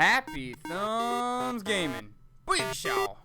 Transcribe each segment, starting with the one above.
HappyThumbsGaming. Big show.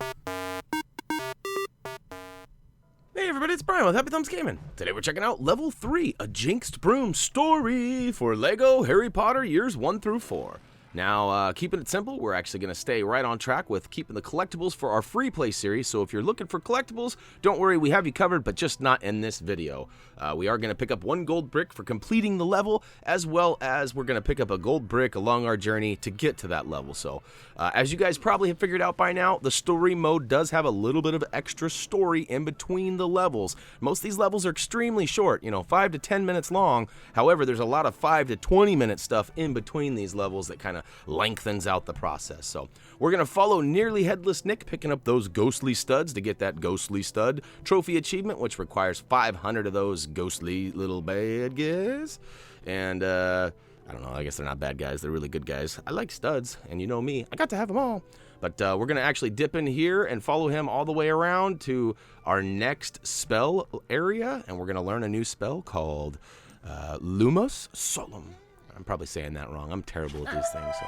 Hey everybody, it's Brian with HappyThumbsGaming. Today we're checking out Level 3, a Jinxed Broom story for LEGO Harry Potter years 1 through 4. Now, keeping it simple, we're actually going to stay right on track with keeping the collectibles for our free play series. So if you're looking for collectibles, don't worry, we have you covered, but just not in this video. We are going to pick up 1 gold brick for completing the level, as well as we're going to pick up a gold brick along our journey to get to that level. So, as you guys probably have figured out by now, the story mode does have a little bit of extra story in between the levels. Most of these levels are extremely short, 5 to 10 minutes long. However, there's a lot of 5 to 20 minute stuff in between these levels that kind of lengthens out the process. So we're going to follow Nearly Headless Nick picking up those ghostly studs to get that ghostly stud trophy achievement, which requires 500 of those ghostly little bad guys. And I don't know, I guess they're not bad guys, they're really good guys. I like studs, and you know me, I got to have them all. But we're going to actually dip in here and follow him all the way around to our next spell area, and we're going to learn a new spell called Lumos Solemn. I'm probably saying that wrong. I'm terrible at these things. So.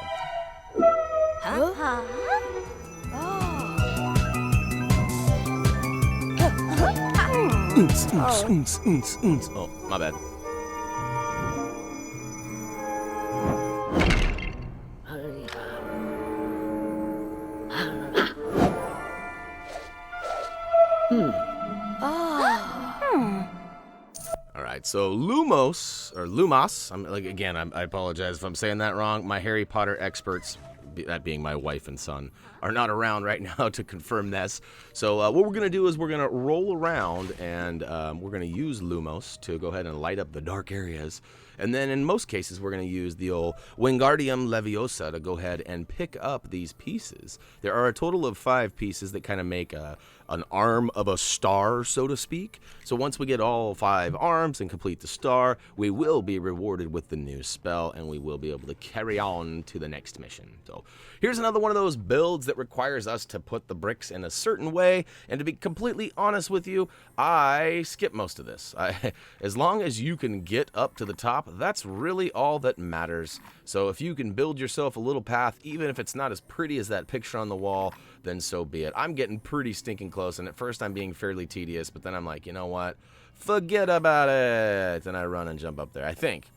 Oh, my bad. So Lumos, or Lumos, I apologize if I'm saying that wrong. My Harry Potter experts, that being my wife and son, are not around right now to confirm this. So what we're going to do is we're going to roll around and we're going to use Lumos to go ahead and light up the dark areas. And then in most cases, we're going to use the old Wingardium Leviosa to go ahead and pick up these pieces. There are a total of 5 pieces that kind of make an arm of a star, so to speak. So once we get all 5 arms and complete the star, we will be rewarded with the new spell, and we will be able to carry on to the next mission. So here's another one of those builds that requires us to put the bricks in a certain way, and to be completely honest with you, I skip most of this. As long as you can get up to the top, that's really all that matters. So if you can build yourself a little path, even if it's not as pretty as that picture on the wall, then so be it. I'm getting pretty stinking close, and at first I'm being fairly tedious, but then I'm like, you know what? Forget about it! And I run and jump up there, I think.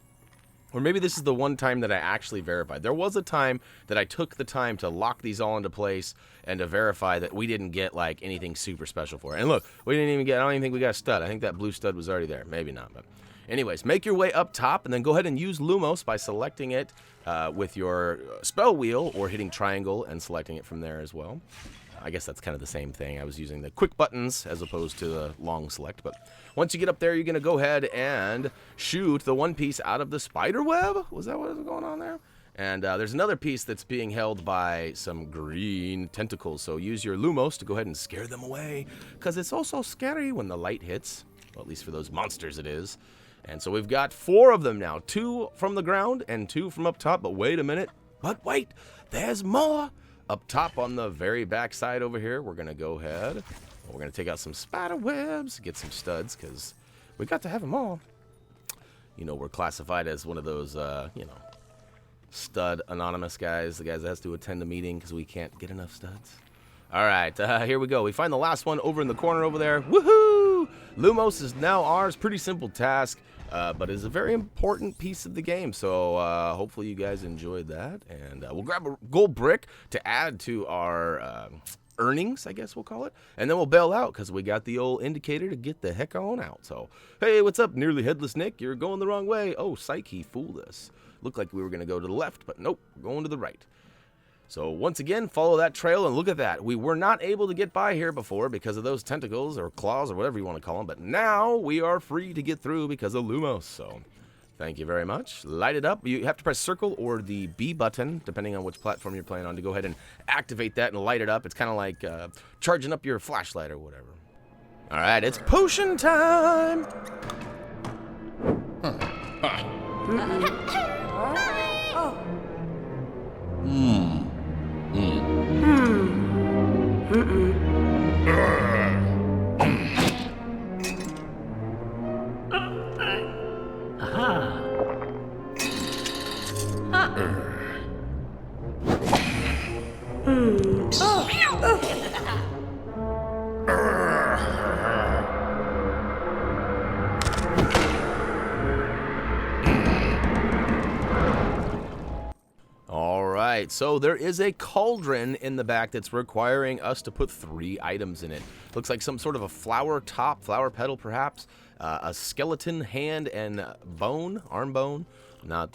Or maybe this is the one time that I actually verified. There was a time that I took the time to lock these all into place and to verify that we didn't get like anything super special for it. And look, we didn't even get, I don't even think we got a stud. I think that blue stud was already there. Maybe not, but anyways, make your way up top and then go ahead and use Lumos by selecting it with your spell wheel or hitting triangle and selecting it from there as well. I guess that's kind of the same thing. I was using the quick buttons as opposed to the long select. But once you get up there, you're going to go ahead and shoot the one piece out of the spider web. Was that what was going on there? And there's another piece that's being held by some green tentacles. So use your Lumos to go ahead and scare them away, because it's also scary when the light hits. Well, at least for those monsters it is. And so we've got 4 of them now. 2 from the ground and 2 from up top. But wait a minute. But wait, there's more. Up top on the very back side over here, we're going to go ahead. We're going to take out some spider webs, get some studs, because we got to have them all. We're classified as one of those, stud anonymous guys, the guys that has to attend a meeting because we can't get enough studs. All right, here we go. We find the last one over in the corner over there. Woohoo! Lumos is now ours. Pretty simple task, but it's a very important piece of the game. So hopefully you guys enjoyed that. And we'll grab a gold brick to add to our earnings, I guess we'll call it. And then we'll bail out because we got the old indicator to get the heck on out. So, hey, what's up, Nearly Headless Nick? You're going the wrong way. Oh, psych, he fooled us. Looked like we were going to go to the left, but nope, we're going to the right. So once again, follow that trail, and look at that. We were not able to get by here before because of those tentacles or claws or whatever you want to call them, but now we are free to get through because of Lumos. So thank you very much. Light it up. You have to press circle or the B button, depending on which platform you're playing on, to go ahead and activate that and light it up. It's kind of like charging up your flashlight or whatever. All right, it's potion time. right, so there is a cauldron in the back that's requiring us to put 3 items in it. Looks like some sort of a flower top, flower petal perhaps, a skeleton hand and bone, arm bone, not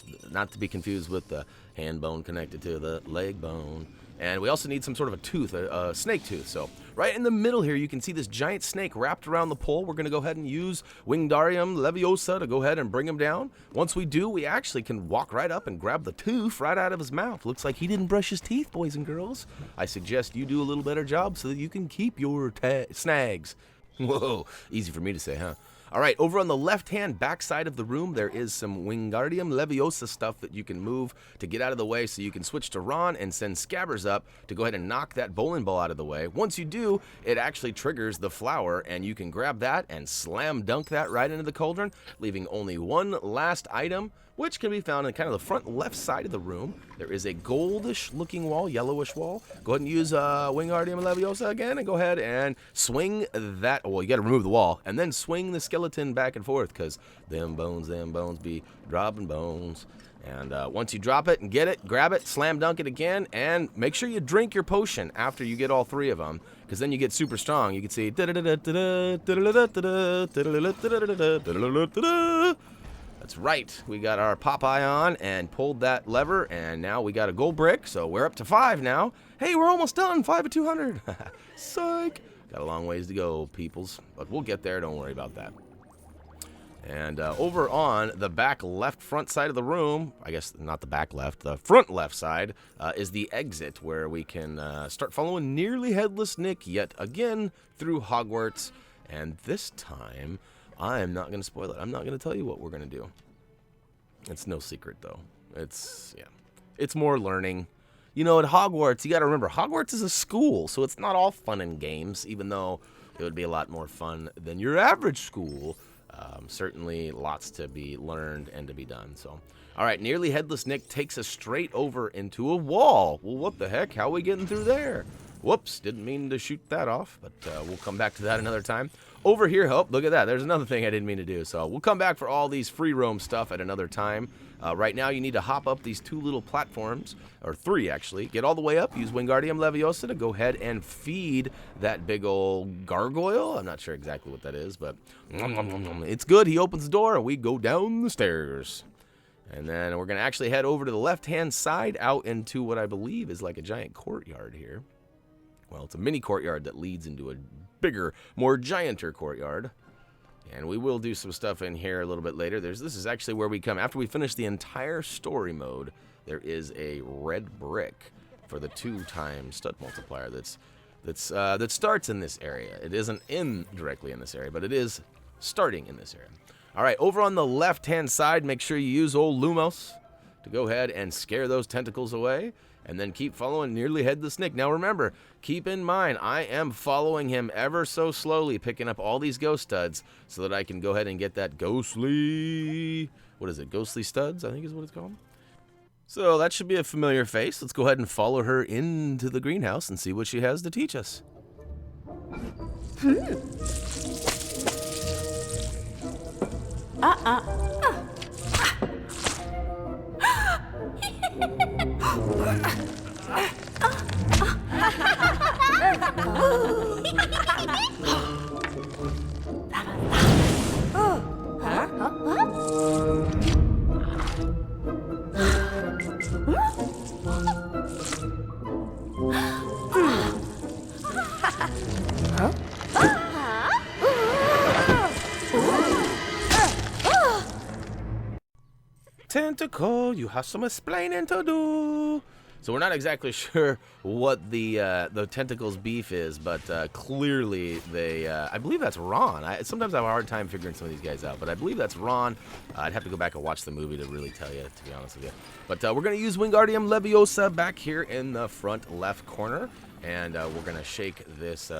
to be confused with the hand bone connected to the leg bone. And we also need some sort of a tooth, a snake tooth. So right in the middle here, you can see this giant snake wrapped around the pole. We're going to go ahead and use Wingardium Leviosa to go ahead and bring him down. Once we do, we actually can walk right up and grab the tooth right out of his mouth. Looks like he didn't brush his teeth, boys and girls. I suggest you do a little better job so that you can keep your snags. Whoa, easy for me to say, huh? All right, over on the left-hand backside of the room, there is some Wingardium Leviosa stuff that you can move to get out of the way, so you can switch to Ron and send Scabbers up to go ahead and knock that bowling ball out of the way. Once you do, it actually triggers the flower, and you can grab that and slam dunk that right into the cauldron, leaving only one last item, which can be found in kind of the front left side of the room. There is a goldish looking wall, yellowish wall. Go ahead and use Wingardium Leviosa again and go ahead and swing that. Well, you got to remove the wall and then swing the skeleton back and forth, because them bones be dropping bones. And once you drop it and get it, grab it, slam dunk it again, and make sure you drink your potion after you get all 3 of them, because then you get super strong. You can see that's right, we got our Popeye on and pulled that lever, and now we got a gold brick, so we're up to 5 now. Hey, we're almost done, 5 of 200. Psych. Got a long ways to go, peoples, but we'll get there, don't worry about that. And over on the back left front side of the room, I guess not the back left, the front left side, is the exit where we can start following Nearly Headless Nick yet again through Hogwarts, and this time I'm not going to spoil it. I'm not going to tell you what we're going to do. It's no secret, though. It's more learning. You know, at Hogwarts, you got to remember, Hogwarts is a school, so it's not all fun and games, even though it would be a lot more fun than your average school. Certainly lots to be learned and to be done. So, all right, Nearly Headless Nick takes us straight over into a wall. Well, what the heck? How are we getting through there? Whoops, didn't mean to shoot that off, but we'll come back to that another time. Over here, oh, look at that. There's another thing I didn't mean to do. So we'll come back for all these free roam stuff at another time. Right now, you need to hop up these 2 little platforms, or 3 actually. Get all the way up, use Wingardium Leviosa to go ahead and feed that big old gargoyle. I'm not sure exactly what that is, but it's good. He opens the door, and we go down the stairs. And then we're going to actually head over to the left-hand side out into what I believe is like a giant courtyard here. Well, it's a mini courtyard that leads into a bigger, more gianter courtyard. And we will do some stuff in here a little bit later. This is actually where we come. After we finish the entire story mode, there is a red brick for the 2x stud multiplier that starts in this area. It isn't directly in this area, but it is starting in this area. All right, over on the left-hand side, make sure you use old Lumos to go ahead and scare those tentacles away. And then keep following Nearly Headless Nick. Now remember, keep in mind, I am following him ever so slowly, picking up all these ghost studs so that I can go ahead and get that ghostly, what is it, ghostly studs, I think is what it's called. So that should be a familiar face. Let's go ahead and follow her into the greenhouse and see what she has to teach us. Tentacle, you have some explaining to do. So we're not exactly sure what the tentacles beef is, but clearly they, I believe that's Ron. Sometimes I have a hard time figuring some of these guys out, but I believe that's Ron. I'd have to go back and watch the movie to really tell you, to be honest with you. But we're going to use Wingardium Leviosa back here in the front left corner, and we're going to shake this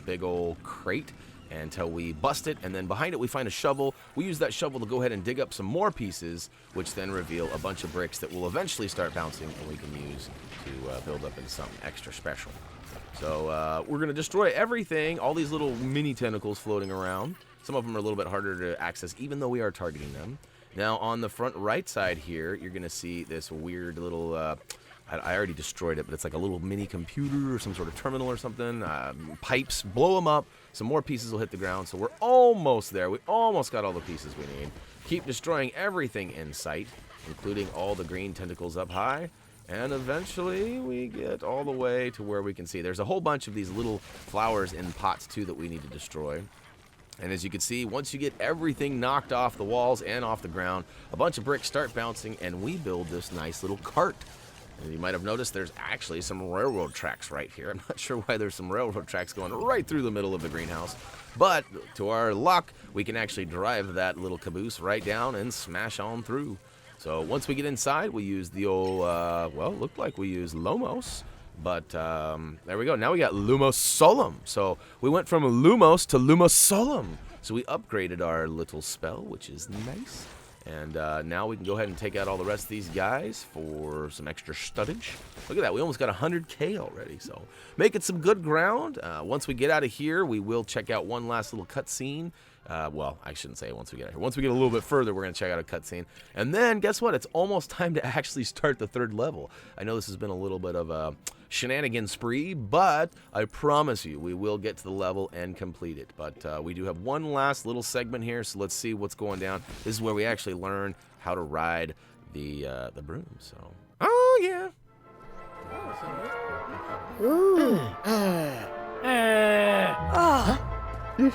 big old crate until we bust it, and then behind it we find a shovel. We use that shovel to go ahead and dig up some more pieces, which then reveal a bunch of bricks that will eventually start bouncing and we can use to build up into something extra special. So we're going to destroy everything, all these little mini tentacles floating around. Some of them are a little bit harder to access, even though we are targeting them. Now on the front right side here, you're going to see this weird little I already destroyed it, but it's like a little mini computer or some sort of terminal or something. Pipes, blow them up. Some more pieces will hit the ground, so we're almost there. We almost got all the pieces we need. Keep destroying everything in sight, including all the green tentacles up high. And eventually we get all the way to where we can see. There's a whole bunch of these little flowers in pots too that we need to destroy. And as you can see, once you get everything knocked off the walls and off the ground, a bunch of bricks start bouncing and we build this nice little cart. And you might have noticed there's actually some railroad tracks right here. I'm not sure why there's some railroad tracks going right through the middle of the greenhouse. But to our luck, we can actually drive that little caboose right down and smash on through. So once we get inside, we use the old, well, it looked like we used lumos. But there we go. Now we got lumos solum. So we went from lumos to lumos solum. So we upgraded our little spell, which is nice. And now we can go ahead and take out all the rest of these guys for some extra studdage. Look at that. We almost got 100K already. So making some good ground. Once we get out of here, we will check out one last little cutscene. Well, I shouldn't say once we get out here. Once we get a little bit further, we're going to check out a cutscene. And then, guess what? It's almost time to actually start the third level. I know this has been a little bit of a shenanigan spree, but I promise you, we will get to the level and complete it. But we do have one last little segment here, so let's see what's going down. This is where we actually learn how to ride the broom. So, oh yeah. Ooh. Mm-hmm.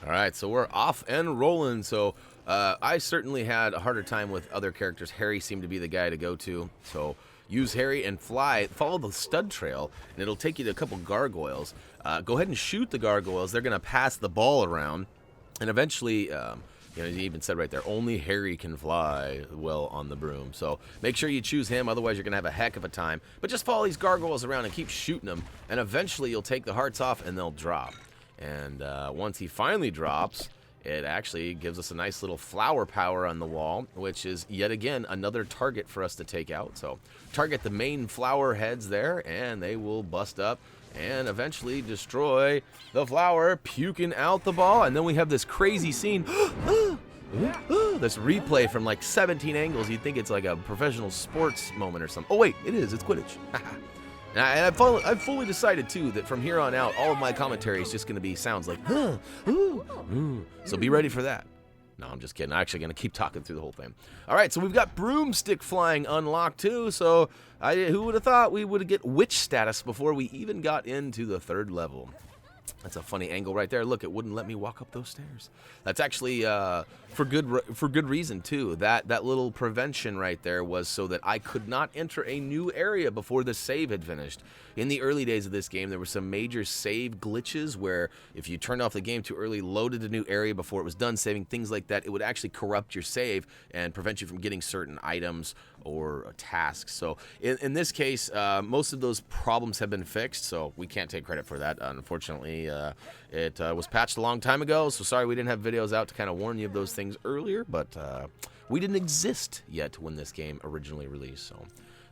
Alright, so we're off and rolling. So I certainly had a harder time with other characters. Harry seemed to be the guy to go to. So use Harry and fly, follow the stud trail, and it'll take you to a couple gargoyles. Go ahead and shoot the gargoyles. They're going to pass the ball around, and eventually, you know, he even said right there, only Harry can fly well on the broom. So make sure you choose him, otherwise you're going to have a heck of a time. But just follow these gargoyles around and keep shooting them, and eventually you'll take the hearts off and they'll drop. And once he finally drops, it actually gives us a nice little flower power on the wall, which is yet again another target for us to take out. So target the main flower heads there, and they will bust up and eventually destroy the flower, puking out the ball. And then we have this crazy scene. This replay from like 17 angles. You'd think it's like a professional sports moment or something. Oh wait, it is. It's Quidditch. And I've fully decided, too, that from here on out, all of my commentary is just going to be sounds like, So be ready for that. No, I'm just kidding. I'm actually going to keep talking through the whole thing. All right, so we've got broomstick flying unlocked, too. So who would have thought we would get witch status before we even got into the third level? That's a funny angle right there. Look, it wouldn't let me walk up those stairs. That's actually for good reason too. That little prevention right there was so that I could not enter a new area before the save had finished. In the early days of this game, there were some major save glitches where if you turned off the game too early, loaded a new area before it was done saving, things like that, it would actually corrupt your save and prevent you from getting certain items or tasks. So in this case, most of those problems have been fixed, so we can't take credit for that. Unfortunately, it was patched a long time ago, so sorry we didn't have videos out to kind of warn you of those things earlier, but we didn't exist yet when this game originally released. So,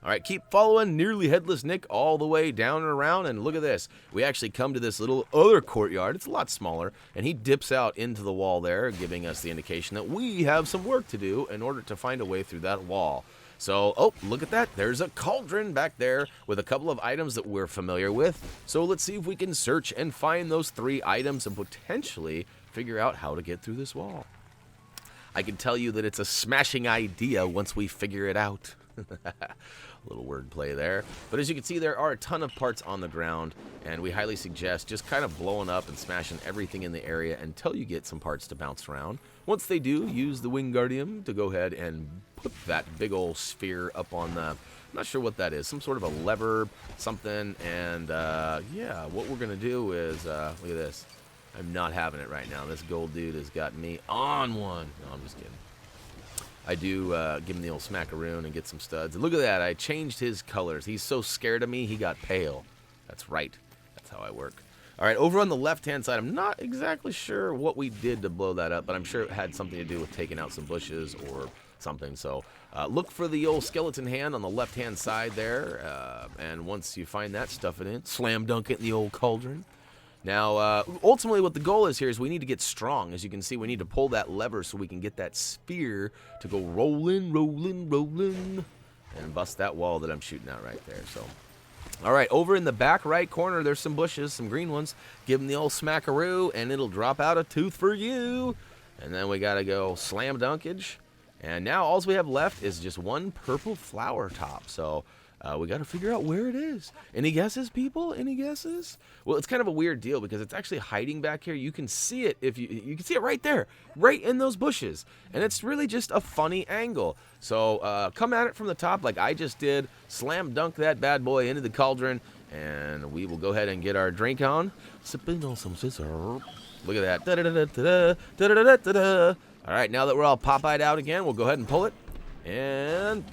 all right, keep following Nearly Headless Nick all the way down and around, and look at this. We actually come to this little other courtyard. It's a lot smaller, and he dips out into the wall there, giving us the indication that we have some work to do in order to find a way through that wall. So, oh, look at that. There's a cauldron back there with a couple of items that we're familiar with. So let's see if we can search and find those 3 items and potentially figure out how to get through this wall. I can tell you that it's a smashing idea once we figure it out. A little wordplay there. But as you can see, there are a ton of parts on the ground, and we highly suggest just kind of blowing up and smashing everything in the area until you get some parts to bounce around. Once they do, use the Wingardium to go ahead and put that big old sphere up on the... I'm not sure what that is. Some sort of a lever, something, and yeah, what we're going to do is... look at this. I'm not having it right now. This gold dude has got me on one. No, I'm just kidding. I do give him the old smackaroon and get some studs. And look at that. I changed his colors. He's so scared of me, he got pale. That's right. how I work. All right, over on the left-hand side, I'm not exactly sure what we did to blow that up, but I'm sure it had something to do with taking out some bushes or something. So look for the old skeleton hand on the left-hand side there, and once you find that, stuff it in. Slam dunk it in the old cauldron. Now, ultimately what the goal is here is we need to get strong. As you can see, we need to pull that lever so we can get that sphere to go rolling, rolling, rolling, and bust that wall that I'm shooting at right there. So, all right, over in the back right corner, there's some bushes, some green ones. Give them the old smackaroo, and it'll drop out a tooth for you. And then we got to go slam dunkage. And now all we have left is just one purple flower top. So we got to figure out where it is. Any guesses, people? Any guesses? Well, it's kind of a weird deal because it's actually hiding back here. You can see it if you can see it right there, right in those bushes. And it's really just a funny angle. So come at it from the top like I just did. Slam dunk that bad boy into the cauldron. And we will go ahead and get our drink on. Sipping on some scissor. Look at that. Da-da-da-da-da-da, da-da-da-da-da. All right, now that we're all pop-eyed out again, we'll go ahead and pull it. And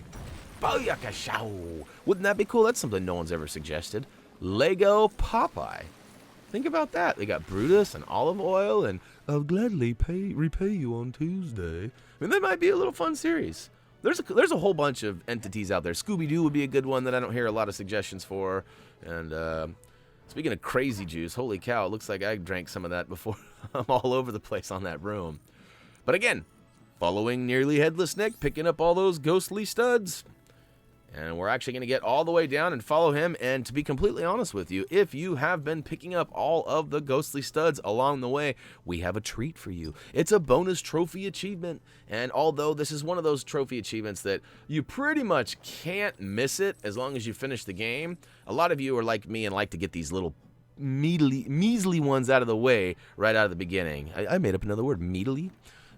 booyakashow. Wouldn't that be cool? That's something no one's ever suggested. Lego Popeye. Think about that. They got Brutus and olive oil, and I'll gladly repay you on Tuesday. I mean, that might be a little fun series. There's a whole bunch of entities out there. Scooby-Doo would be a good one that I don't hear a lot of suggestions for. And speaking of crazy juice, holy cow, it looks like I drank some of that before. I'm all over the place on that broom. But again, following Nearly Headless Nick, picking up all those ghostly studs. And we're actually going to get all the way down and follow him. And to be completely honest with you, if you have been picking up all of the ghostly studs along the way, we have a treat for you. It's a bonus trophy achievement. And although this is one of those trophy achievements that you pretty much can't miss it as long as you finish the game, a lot of you are like me and like to get these little measly ones out of the way right out of the beginning. I made up another word, measly.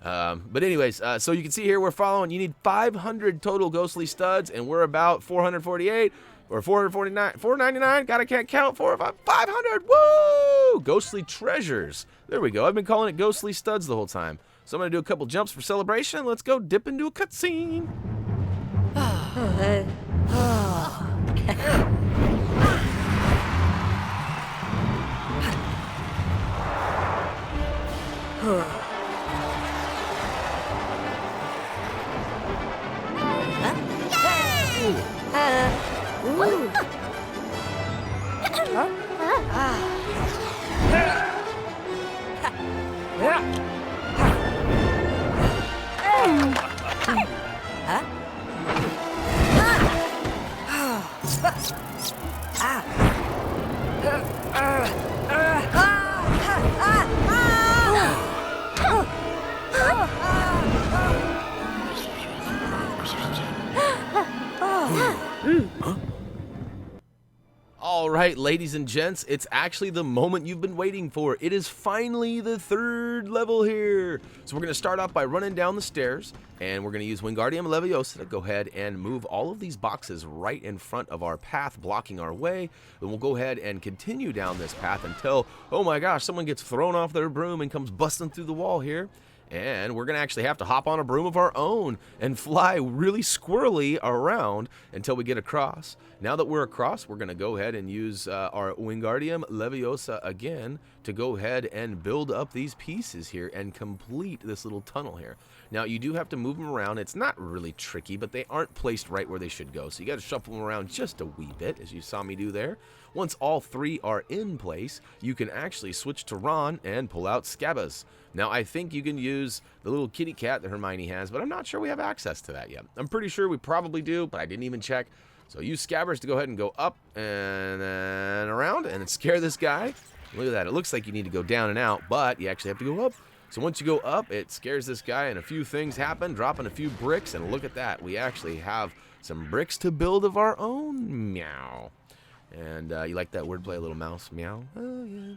But anyways, so you can see here we're following. You need 500 total ghostly studs, and we're about 448 or 449, 499. God, I can't count. 500. Woo! Ghostly treasures. There we go. I've been calling it ghostly studs the whole time. So I'm gonna do a couple jumps for celebration. Let's go dip into a cutscene. All right, ladies and gents, it's actually the moment you've been waiting for. It is finally the third level here. So we're going to start off by running down the stairs, and we're going to use Wingardium Leviosa to go ahead and move all of these boxes right in front of our path, blocking our way. Then we'll go ahead and continue down this path until, oh my gosh, someone gets thrown off their broom and comes busting through the wall here. And we're going to actually have to hop on a broom of our own and fly really squirrely around until we get across. Now that we're across, we're going to go ahead and use our Wingardium Leviosa again to go ahead and build up these pieces here and complete this little tunnel here. Now, you do have to move them around. It's not really tricky, but they aren't placed right where they should go. So you got to shuffle them around just a wee bit, as you saw me do there. Once all three are in place, you can actually switch to Ron and pull out Scabbers. Now, I think you can use the little kitty cat that Hermione has, but I'm not sure we have access to that yet. I'm pretty sure we probably do, but I didn't even check. So use Scabbers to go ahead and go up and then around and scare this guy. Look at that. It looks like you need to go down and out, but you actually have to go up. So once you go up, it scares this guy, and a few things happen, dropping a few bricks, and look at that. We actually have some bricks to build of our own. Meow. And you like that wordplay, little mouse? Meow. Oh, yeah.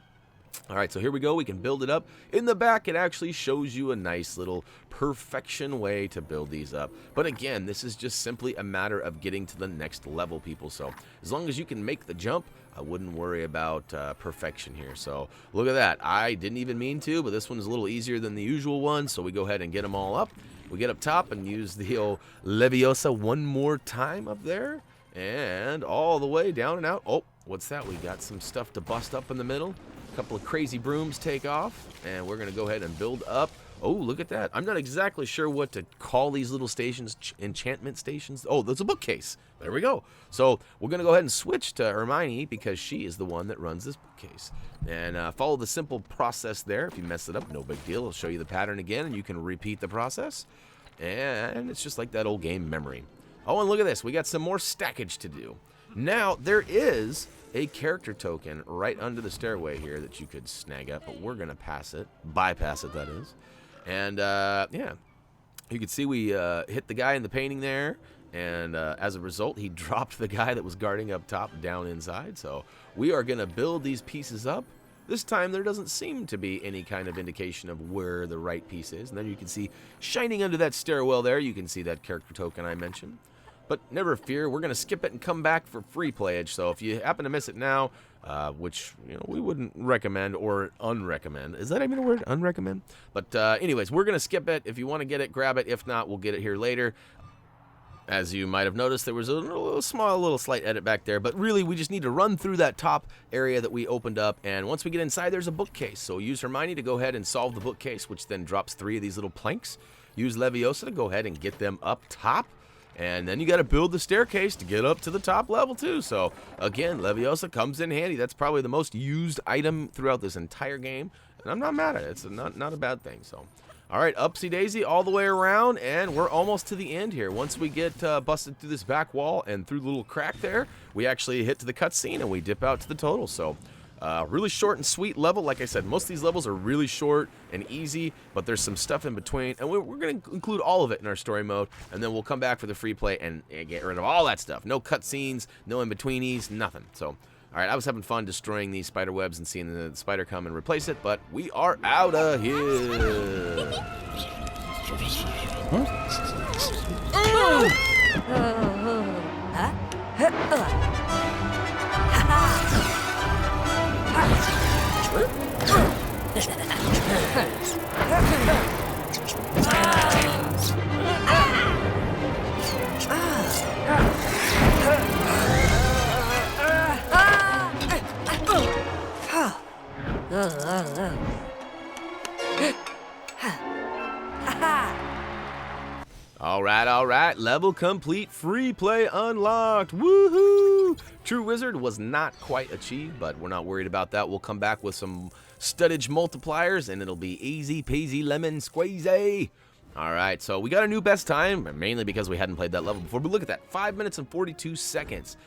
All right, so here we go. We can build it up. In the back, it actually shows you a nice little perfection way to build these up. But again, this is just simply a matter of getting to the next level, people. So as long as you can make the jump, I wouldn't worry about perfection here. So look at that. I didn't even mean to, but this one is a little easier than the usual one. So we go ahead and get them all up. We get up top and use the old Leviosa one more time up there. And all the way down and out. Oh, what's that? We got some stuff to bust up in the middle. A couple of crazy brooms take off, and we're going to go ahead and build up. Oh, look at that. I'm not exactly sure what to call these little stations, enchantment stations. Oh, there's a bookcase. There we go. So we're going to go ahead and switch to Hermione because she is the one that runs this bookcase. And follow the simple process there. If you mess it up, no big deal. I'll show you the pattern again, and you can repeat the process. And it's just like that old game memory. Oh, and look at this. We got some more stackage to do. Now, there is a character token right under the stairway here that you could snag up, but we're going to pass it. Bypass it, that is. And, yeah, you can see we hit the guy in the painting there, and as a result, he dropped the guy that was guarding up top down inside. So we are going to build these pieces up. This time, there doesn't seem to be any kind of indication of where the right piece is. And then you can see, shining under that stairwell there, you can see that character token I mentioned. But never fear, we're going to skip it and come back for free playage. So if you happen to miss it now, which we wouldn't recommend or unrecommend. Is that even a word? Unrecommend? But anyways, we're going to skip it. If you want to get it, grab it. If not, we'll get it here later. As you might have noticed, there was a little slight edit back there. But really, we just need to run through that top area that we opened up. And once we get inside, there's a bookcase. So use Hermione to go ahead and solve the bookcase, which then drops 3 of these little planks. Use Leviosa to go ahead and get them up top. And then you got to build the staircase to get up to the top level too. So again, Leviosa comes in handy. That's probably the most used item throughout this entire game, and I'm not mad at it. It's not a bad thing. So, all right, upsy daisy all the way around, and we're almost to the end here. Once we get busted through this back wall and through the little crack there, we actually hit to the cutscene and we dip out to the total. So. Really short and sweet level. Like I said, most of these levels are really short and easy, but there's some stuff in between, and we're going to include all of it in our story mode, and then we'll come back for the free play and get rid of all that stuff. No cutscenes, no in-betweenies, nothing. So, all right, I was having fun destroying these spider webs and seeing the spider come and replace it, but we are out of here. All right, level complete, free play unlocked, woohoo! True Wizard was not quite achieved, but we're not worried about that. We'll come back with some studdage multipliers, and it'll be easy peasy lemon squeezy. All right, so we got a new best time, mainly because we hadn't played that level before, but look at that, 5 minutes and 42 seconds.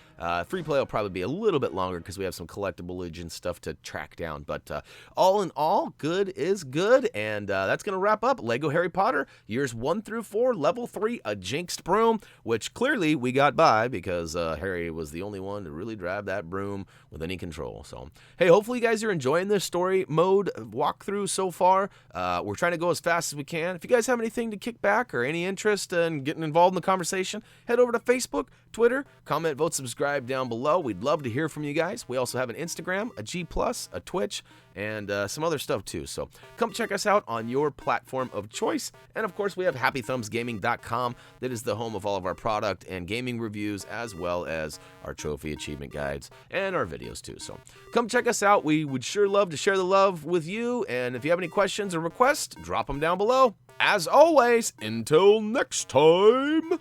Free play will probably be a little bit longer because we have some collectible and stuff to track down, but all in all, good is good, and that's going to wrap up Lego Harry Potter, years 1 through 4, level 3, a Jinxed Broom, which clearly we got by because Harry was the only one to really drive that broom with any control. So, hey, hopefully you guys are enjoying this story mode walkthrough so far. We're trying to go as fast as we can. If you guys have anything to kick back or any interest in getting involved in the conversation, head over to Facebook, Twitter, comment, vote, subscribe down below. We'd love to hear from you guys. We also have an Instagram, a G+, a Twitch, and some other stuff too. So come check us out on your platform of choice. And of course, we have HappyThumbsGaming.com. That is the home of all of our product and gaming reviews, as well as our trophy achievement guides and our videos too. So come check us out. We would sure love to share the love with you. And if you have any questions or requests, drop them down below. As always, until next time.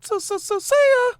So see ya!